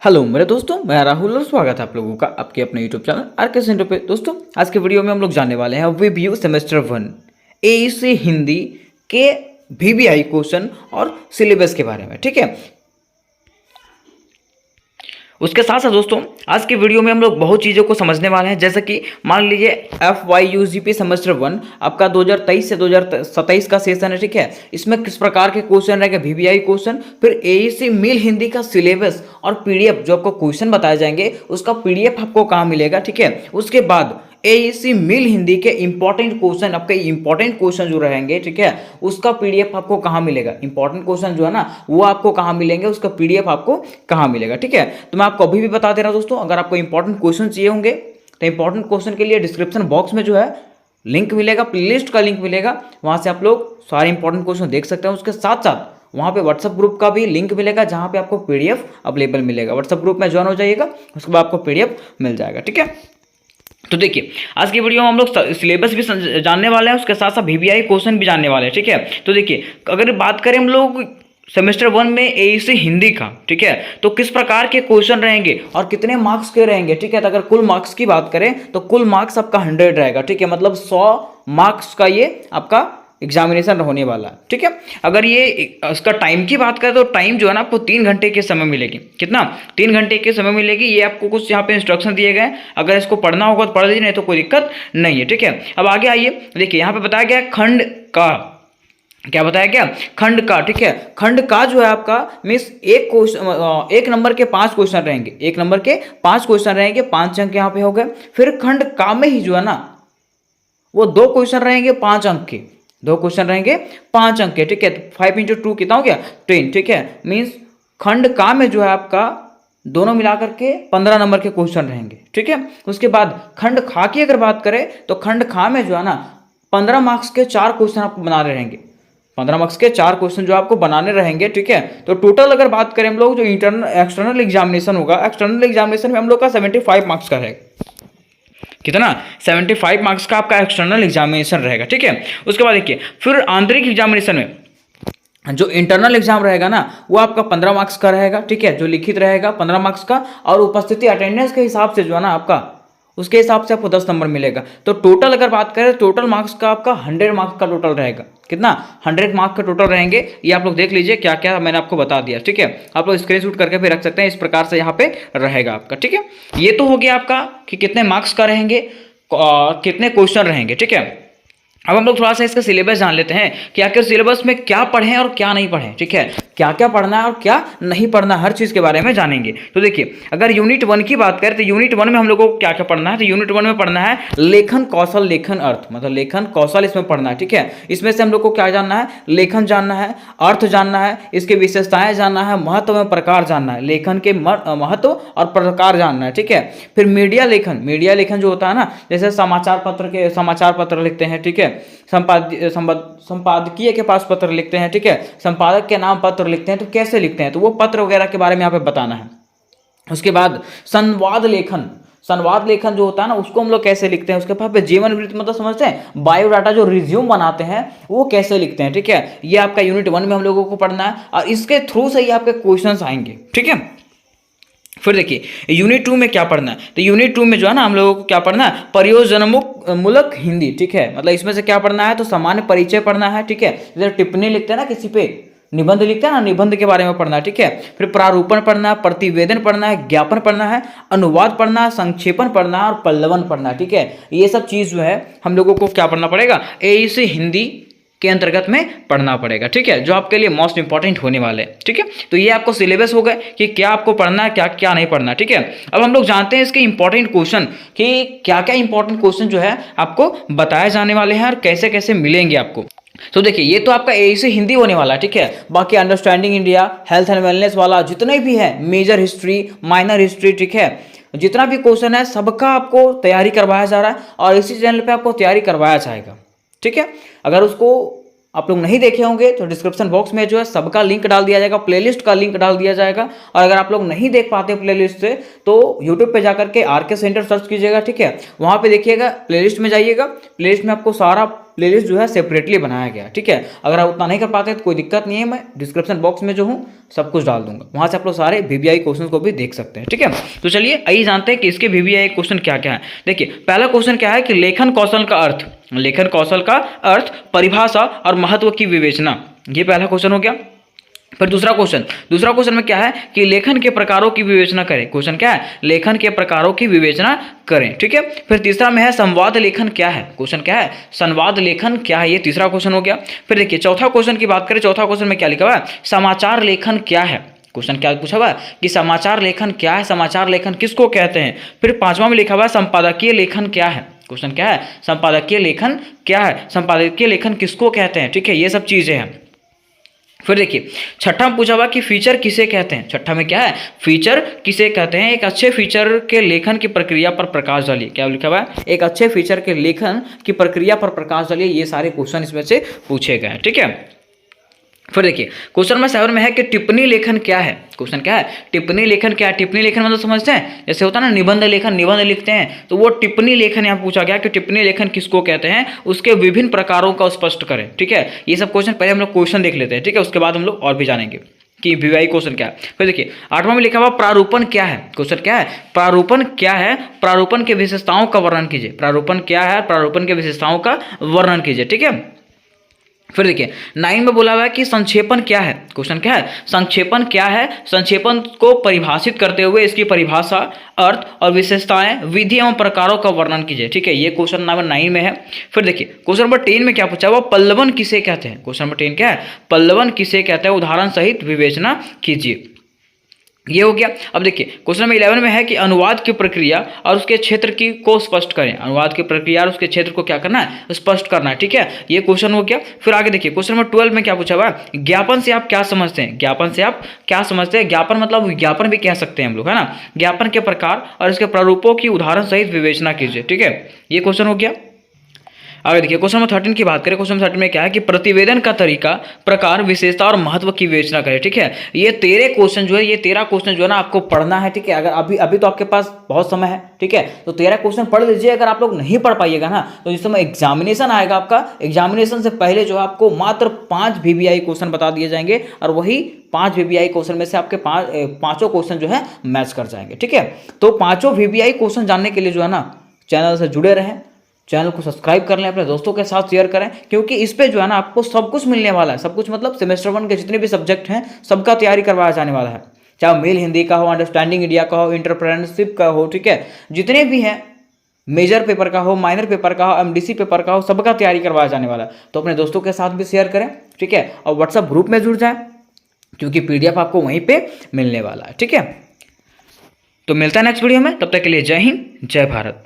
Hello मेरे दोस्तों, मैं राहुल और स्वागत है आप लोगों का आपके अपने यूट्यूब चैनल आरके सेंटर पे। दोस्तों आज के वीडियो में हम लोग जानने वाले हैं रिव्यू सेमेस्टर 1 एईसी हिंदी के वीवीआई क्वेश्चन और सिलेबस के बारे में। ठीक है, उसके साथ साथ दोस्तों आज के वीडियो में हम लोग बहुत चीज़ों को समझने वाले हैं, जैसे कि मान लीजिए FYUGP सेमेस्टर 1 आपका 2023 से 2027 का सेशन है। ठीक है, इसमें किस प्रकार के क्वेश्चन रहेंगे, वीवीआई क्वेश्चन, फिर एईसी मील हिंदी का सिलेबस और पीडीएफ जो आपको क्वेश्चन बताए जाएंगे उसका पीडीएफ आपको कहाँ मिलेगा। ठीक है, उसके बाद एईसी मील हिंदी के इंपॉर्टेंट क्वेश्चन, आपके इंपॉर्टेंट क्वेश्चन जो रहेंगे, ठीक है, उसका पीडीएफ आपको कहाँ मिलेगा, इंपॉर्टेंट क्वेश्चन जो है ना वो आपको कहाँ मिलेंगे, उसका पीडीएफ आपको कहाँ मिलेगा। ठीक है, तो मैं आपको अभी भी बता दे रहा हूँ दोस्तों, अगर आपको इंपॉर्टेंट क्वेश्चन चाहिए होंगे तो इंपॉर्टेंट क्वेश्चन के लिए डिस्क्रिप्शन बॉक्स में जो है लिंक मिलेगा, प्लेलिस्ट का लिंक मिलेगा, वहाँ से आप लोग सारे इंपॉर्टेंट क्वेश्चन देख सकते हैं। उसके साथ साथ वहाँ पे व्हाट्सअप ग्रुप का भी लिंक मिलेगा, जहाँ पे आपको पीडीएफ अवेलेबल मिलेगा। व्हाट्सअप ग्रुप में ज्वाइन हो जाइएगा, उसके बाद आपको पीडीएफ मिल जाएगा। ठीक है, तो देखिए आज की वीडियो में हम लोग सिलेबस भी जानने वाले हैं, उसके साथ साथ वीवीआई क्वेश्चन भी जानने वाले हैं। ठीक है, तो देखिए अगर बात करें हम लोग सेमेस्टर 1 में एईसी हिंदी का, ठीक है, तो किस प्रकार के क्वेश्चन रहेंगे और कितने मार्क्स के रहेंगे। ठीक है, तो अगर कुल मार्क्स की बात करें तो कुल मार्क्स आपका 100 रहेगा। ठीक है, मतलब 100 मार्क्स का ये आपका एग्जामिनेशन होने वाला है। ठीक है, अगर ये इसका टाइम की बात करें तो टाइम जो है ना आपको 3 घंटे के समय मिलेगी। कितना? 3 घंटे के समय मिलेगी। ये आपको कुछ यहाँ पे इंस्ट्रक्शन दिए गए, अगर इसको पढ़ना होगा तो पढ़ लीजिए, नहीं तो कोई दिक्कत नहीं है। ठीक है, अब आगे आइए, देखिए यहाँ पे बताया गया खंड का, क्या बताया गया, खंड का। ठीक है, खंड का जो है आपका मीन्स एक क्वेश्चन, एक नंबर के 5 क्वेश्चन रहेंगे, एक नंबर के 5 क्वेश्चन रहेंगे, 5 अंक यहाँ पे हो गए। फिर खंड का में ही जो है ना वो 2 क्वेश्चन रहेंगे 5 अंक के, 2 क्वेश्चन रहेंगे 5 अंक के। ठीक है, 5 × 2 कितना हो गया, 10। ठीक है, मीन्स खंड का में जो है आपका दोनों मिलाकर के 15 नंबर के क्वेश्चन रहेंगे। ठीक है, उसके बाद खंड खा की अगर बात करें तो खंड खा में जो है ना 15 मार्क्स के 4 क्वेश्चन आपको बनाने रहेंगे, 15 मार्क्स के 4 क्वेश्चन जो आपको बनाने रहेंगे। ठीक है, तो टोटल अगर बात करें हम लोग जो इंटरनल एक्सटर्नल एग्जामिनेशन होगा, एक्सटर्नल एग्जामिनेशन में हम लोग का 75 मार्क्स का रहेगा। कितना? 75 मार्क्स का आपका एक्सटर्नल एग्जामिनेशन रहेगा। ठीक है, उसके बाद देखिए फिर आंतरिक एग्जामिनेशन में जो इंटरनल एग्जाम रहेगा ना वो आपका 15 मार्क्स का रहेगा। ठीक है, जो लिखित रहेगा 15 मार्क्स का, और उपस्थिति अटेंडेंस के हिसाब से जो है ना आपका, उसके हिसाब से आपको 10 नंबर मिलेगा। तो टोटल अगर बात करें टोटल मार्क्स का आपका 100 मार्क्स का टोटल रहेगा। कितना? 100 मार्क्स का टोटल रहेंगे। ये आप लोग देख लीजिए क्या क्या मैंने आपको बता दिया। ठीक है, आप लोग स्क्रीनशॉट करके भी रख सकते हैं, इस प्रकार से यहाँ पे रहेगा आपका। ठीक है, ये तो हो गया आपका कि कितने मार्क्स का रहेंगे, कितने क्वेश्चन रहेंगे। ठीक है, अब हम लोग थोड़ा सा इसका सिलेबस जान लेते हैं कि आखिर सिलेबस में क्या पढ़ें और क्या नहीं पढ़ें। ठीक है, क्या क्या पढ़ना है और क्या नहीं पढ़ना, हर चीज़ के बारे में जानेंगे। तो देखिए अगर यूनिट 1 की बात करें तो यूनिट 1 में हम लोगों को क्या क्या पढ़ना है, तो यूनिट 1 में पढ़ना है लेखन कौशल, लेखन अर्थ, मतलब लेखन कौशल इसमें पढ़ना है। ठीक है, इसमें से हम लोग को क्या जानना है, लेखन जानना है, अर्थ जानना है, इसकी विशेषताएं जानना है, महत्व में प्रकार जानना है, लेखन के महत्व और प्रकार जानना है। ठीक है, फिर मीडिया लेखन, मीडिया लेखन जो होता है ना, जैसे समाचार पत्र लिखते हैं। ठीक है, संपादकीय के पास पत्र लिखते हैं। ठीक है, संपादक के नाम पत्र लिखते हैं, तो कैसे लिखते हैं, तो वो पत्र वगैरह के बारे में यहाँ पे बताना है। उसके बाद संवाद लेखन, संवाद लेखन जो होता है ना उसको हम लोग कैसे लिखते हैं, उसके बाद जीवन वृत्त, मतलब समझते हैं बायोडाटा जो रिज्यूम बनाते हैं वो कैसे लिखते हैं। ठीक है, ये आपका यूनिट 1 में हम लोगों को पढ़ना है, और इसके थ्रू से ही आपके क्वेश्चंस आएंगे। ठीक है, फिर देखिए यूनिट 2 में क्या पढ़ना है, तो यूनिट 2 में जो है ना हम लोगों को क्या पढ़ना है, प्रयोजनमूलक हिंदी। ठीक है, मतलब इसमें से क्या पढ़ना है, तो सामान्य परिचय पढ़ना है। ठीक है, जैसे टिप्पणी लिखते हैं ना किसी पे, निबंध लिखते हैं ना, निबंध के बारे में पढ़ना है। ठीक है, फिर प्रारूपण पढ़ना है, प्रतिवेदन पढ़ना है, ज्ञापन पढ़ना है, अनुवाद पढ़ना है, संक्षेपण पढ़ना है और पल्लवन पढ़ना है। ठीक है, ये सब चीज़ जो है हम लोगों को क्या पढ़ना पड़ेगा, एईसी हिंदी के अंतर्गत में पढ़ना पड़ेगा। ठीक है, जो आपके लिए मोस्ट इंपॉर्टेंट होने वाले हैं। ठीक है, तो ये आपको सिलेबस हो गए कि क्या आपको पढ़ना है, क्या क्या नहीं पढ़ना। ठीक है, अब हम लोग जानते हैं इसके इंपॉर्टेंट क्वेश्चन कि क्या क्या इंपॉर्टेंट क्वेश्चन जो है आपको बताए जाने वाले हैं और कैसे कैसे मिलेंगे आपको। तो देखिए ये तो आपका एईसी हिंदी होने वाला है। ठीक है, बाकी understanding India, health and wellness वाला जितने भी है, मेजर हिस्ट्री, माइनर हिस्ट्री, ठीक है, जितना भी क्वेश्चन है सबका आपको तैयारी करवाया जा रहा है और इसी चैनल पे आपको तैयारी करवाया जाएगा। ठीक है, अगर उसको आप लोग नहीं देखे होंगे तो डिस्क्रिप्शन बॉक्स में जो है सबका लिंक डाल दिया जाएगा, प्लेलिस्ट का लिंक डाल दिया जाएगा। और अगर आप लोग नहीं देख पाते प्लेलिस्ट से तो यूट्यूब पे जाकर के आरके सेंटर सर्च कीजिएगा, ठीक है, वहां पे देखिएगा, प्लेलिस्ट में जाइएगा, प्लेलिस्ट में आपको सारा प्लेलिस्ट जो है सेपरेटली बनाया गया, ठीक है। अगर आप उतना नहीं कर पाते तो कोई दिक्कत नहीं है, मैं डिस्क्रिप्शन बॉक्स में जो हूँ सब कुछ डाल दूंगा, वहां से आप लोग सारे वीवीआई क्वेश्चन को भी देख सकते हैं, ठीक है। तो चलिए आइए जानते हैं कि इसके वीवीआई क्वेश्चन क्या क्या है। देखिए पहला क्वेश्चन क्या है कि लेखन कौशल का अर्थ, लेखन कौशल का अर्थ, परिभाषा और महत्व की विवेचना, ये पहला क्वेश्चन हो गया। फिर दूसरा क्वेश्चन में क्या है कि लेखन के प्रकारों की विवेचना करें। क्वेश्चन क्या है, लेखन के प्रकारों की विवेचना करें, ठीक है। फिर तीसरा में है संवाद लेखन क्या है। क्वेश्चन क्या है, संवाद लेखन क्या है, ये तीसरा क्वेश्चन हो गया। फिर देखिए चौथा क्वेश्चन की बात करें, चौथा क्वेश्चन में क्या लिखा हुआ है, समाचार लेखन क्या है। क्वेश्चन क्या पूछा हुआ है कि समाचार लेखन क्या है, समाचार लेखन किसको कहते हैं। फिर पांचवा में लिखा हुआ है संपादकीय लेखन क्या है। क्वेश्चन क्या है, संपादकीय लेखन क्या है, संपादकीय लेखन किसको कहते हैं, ठीक है, ये सब चीजें हैं। फिर देखिए छठा में पूछा हुआ कि फीचर किसे कहते हैं। छठा में क्या है, फीचर किसे कहते हैं, एक अच्छे फीचर के लेखन की प्रक्रिया पर प्रकाश डालिए। क्या लिखा हुआ है, एक अच्छे फीचर के लेखन की प्रक्रिया पर प्रकाश डालिए। ये सारे क्वेश्चन इसमें से पूछे गए हैं, ठीक है। फिर देखिए क्वेश्चन नंबर 7 में है कि टिप्पणी लेखन क्या है। क्वेश्चन क्या है, टिप्पणी लेखन क्या है। टिप्पणी लेखन मतलब समझते हैं, जैसे होता है ना निबंध लेखन, निबंध लिखते हैं तो वो टिप्पणी लेखन यहाँ पूछा गया कि टिप्पणी लेखन किसको कहते हैं, उसके विभिन्न प्रकारों का स्पष्ट करें, ठीक है। ये सब क्वेश्चन पहले हम लोग क्वेश्चन देख लेते हैं, ठीक है, उसके बाद हम लोग और भी जानेंगे कि वीवीआई क्वेश्चन क्या है। फिर देखिए 8वां में लिखा हुआ प्रारूपण क्या है। क्वेश्चन क्या है, प्रारूपण क्या है, प्रारूपण के विशेषताओं का वर्णन कीजिए। प्रारूपण क्या है, प्रारूपण के विशेषताओं का वर्णन कीजिए, ठीक है। फिर देखिए 9 में बोला हुआ है कि संक्षेपण क्या है। क्वेश्चन क्या है, संक्षेपण क्या है, संक्षेपण को परिभाषित करते हुए इसकी परिभाषा, अर्थ और विशेषताएं, विधि एवं प्रकारों का वर्णन कीजिए, ठीक है, ये क्वेश्चन नंबर 9 में है। फिर देखिए क्वेश्चन नंबर 10 में क्या पूछा हुआ, पल्लवन किसे कहते हैं। क्वेश्चन नंबर 10 क्या है, पल्लवन किसे कहते हैं, उदाहरण सहित विवेचना कीजिए, ये हो गया। अब देखिए क्वेश्चन नंबर 11 में है कि अनुवाद की प्रक्रिया और उसके क्षेत्र की को स्पष्ट करें। अनुवाद की प्रक्रिया और उसके क्षेत्र को क्या करना है, स्पष्ट करना है, ठीक है, ये क्वेश्चन हो गया। फिर आगे देखिए क्वेश्चन नंबर 12 में क्या पूछा हुआ है, ज्ञापन से आप क्या समझते हैं। ज्ञापन से आप क्या समझते हैं, ज्ञापन मतलब विज्ञापन भी कह सकते हैं हम लोग, है ना। ज्ञापन के प्रकार और इसके प्रारूपों की उदाहरण सहित विवेचना कीजिए, ठीक है, ये क्वेश्चन हो गया। आगे देखिए क्वेश्चन नंबर 13 की बात करें, क्वेश्चन नंबर 13 में क्या है कि प्रतिवेदन का तरीका, प्रकार, विशेषता और महत्व की विवेचना करें, ठीक है। ये 13 क्वेश्चन जो है, ये 13 क्वेश्चन जो है ना आपको पढ़ना है, ठीक है। अगर अभी तो आपके पास बहुत समय है, ठीक है, तो 13 क्वेश्चन पढ़ लीजिए। अगर आप लोग नहीं पढ़ पाइएगा ना तो जिस समय एग्जामिनेशन आएगा आपका, एग्जामिनेशन से पहले जो है आपको मात्र 5 वीवीआई क्वेश्चन बता दिए जाएंगे और वही 5 वीवीआई क्वेश्चन में से आपके पांचों क्वेश्चन जो है मैच कर जाएंगे, ठीक है। तो पांचों वीवीआई क्वेश्चन जानने के लिए जो है ना चैनल से जुड़े रहें, चैनल को सब्सक्राइब कर लें, अपने दोस्तों के साथ शेयर करें, क्योंकि इस पे जो है ना आपको सब कुछ मिलने वाला है। सब कुछ मतलब सेमेस्टर 1 के जितने भी सब्जेक्ट हैं सबका तैयारी करवाया जाने वाला है, चाहे मेल हिंदी का हो, अंडरस्टैंडिंग इंडिया का हो, एंटरप्रेन्योरशिप का हो, ठीक है, जितने भी हैं, मेजर पेपर का हो, माइनर पेपर का हो, एमडीसी पेपर का हो, सबका तैयारी करवाया जाने वाला है। तो अपने दोस्तों के साथ भी शेयर करें, ठीक है, और व्हाट्सएप ग्रुप में जुड़ जाएं, क्योंकि पीडीएफ आपको वहीं पे मिलने वाला है, ठीक है। तो मिलता है नेक्स्ट वीडियो में, तब तक के लिए जय हिंद, जय भारत।